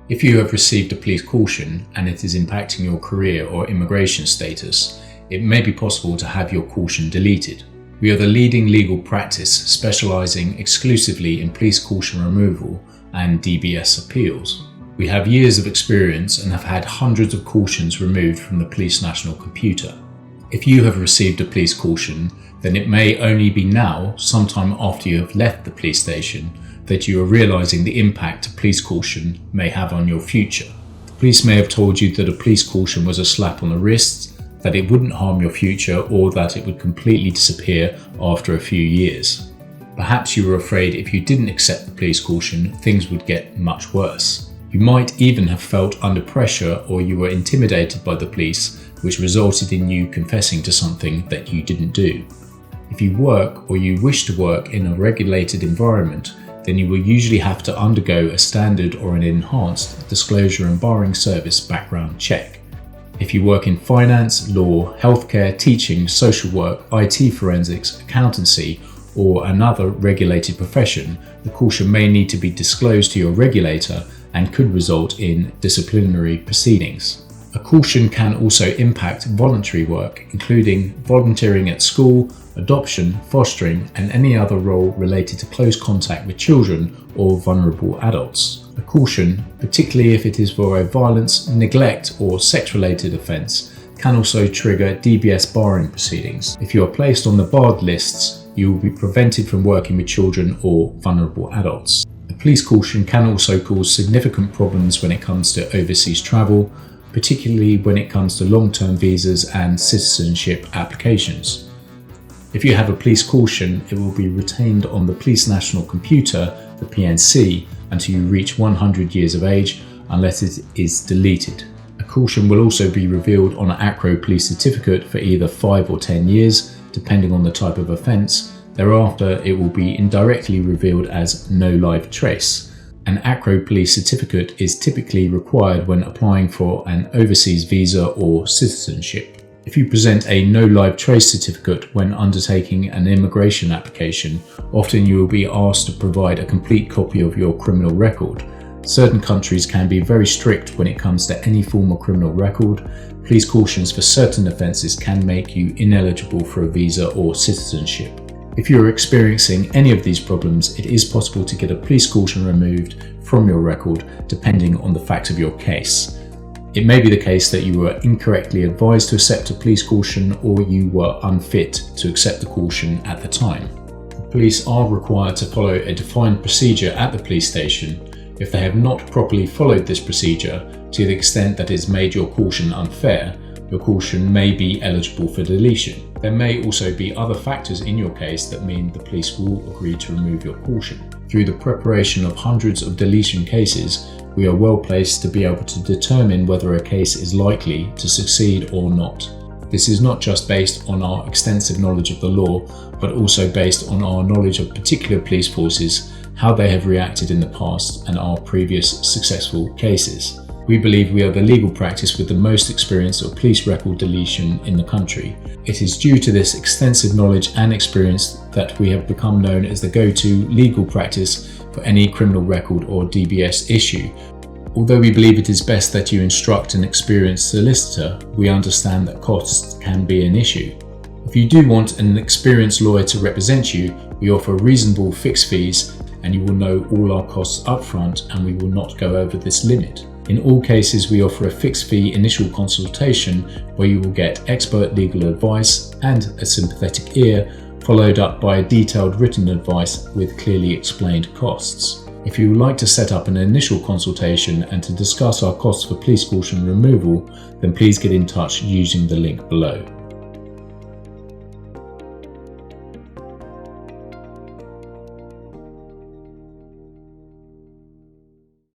If you have received a police caution and it is impacting your career or immigration status, it may be possible to have your caution deleted. We are the leading legal practice specialising exclusively in police caution removal and DBS appeals. We have years of experience and have had hundreds of cautions removed from the police national computer. If you have received a police caution, then it may only be now, sometime after you have left the police station, that you are realising the impact a police caution may have on your future. The police may have told you that a police caution was a slap on the wrist, that it wouldn't harm your future, or that it would completely disappear after a few years. Perhaps you were afraid if you didn't accept the police caution, things would get much worse. You might even have felt under pressure, or you were intimidated by the police, which resulted in you confessing to something that you didn't do. If you work or you wish to work in a regulated environment, then you will usually have to undergo a standard or an enhanced disclosure and barring service background check. If you work in finance, law, healthcare, teaching, social work, IT forensics, accountancy, or another regulated profession, the caution may need to be disclosed to your regulator and could result in disciplinary proceedings. A caution can also impact voluntary work, including volunteering at school, adoption, fostering, and any other role related to close contact with children or vulnerable adults. A caution, particularly if it is for a violence, neglect, or sex-related offence, can also trigger DBS barring proceedings. If you are placed on the barred lists, you will be prevented from working with children or vulnerable adults. A police caution can also cause significant problems when it comes to overseas travel, particularly when it comes to long-term visas and citizenship applications. If you have a police caution, it will be retained on the Police National Computer, the PNC, until you reach 100 years of age, unless it is deleted. A caution will also be revealed on an ACRO police certificate for either 5 or 10 years, depending on the type of offence. Thereafter, it will be indirectly revealed as no live trace. An ACRO police certificate is typically required when applying for an overseas visa or citizenship. If you present a no live trace certificate when undertaking an immigration application, often you will be asked to provide a complete copy of your criminal record. Certain countries can be very strict when it comes to any form of criminal record. Police cautions for certain offences can make you ineligible for a visa or citizenship. If you are experiencing any of these problems, it is possible to get a police caution removed from your record depending on the facts of your case. It may be the case that you were incorrectly advised to accept a police caution, or you were unfit to accept the caution at the time. The police are required to follow a defined procedure at the police station. If they have not properly followed this procedure, to the extent that it has made your caution unfair, your caution may be eligible for deletion. There may also be other factors in your case that mean the police will agree to remove your caution. Through the preparation of hundreds of deletion cases, we are well placed to be able to determine whether a case is likely to succeed or not. This is not just based on our extensive knowledge of the law, but also based on our knowledge of particular police forces, how they have reacted in the past, and our previous successful cases. We believe we are the legal practice with the most experience of police record deletion in the country. It is due to this extensive knowledge and experience that we have become known as the go-to legal practice for any criminal record or DBS issue. Although we believe it is best that you instruct an experienced solicitor, we understand that costs can be an issue. If you do want an experienced lawyer to represent you, we offer reasonable fixed fees, and you will know all our costs upfront, and we will not go over this limit. In all cases, we offer a fixed fee initial consultation where you will get expert legal advice and a sympathetic ear, followed up by a detailed written advice with clearly explained costs. If you would like to set up an initial consultation and to discuss our costs for police caution removal, then please get in touch using the link below.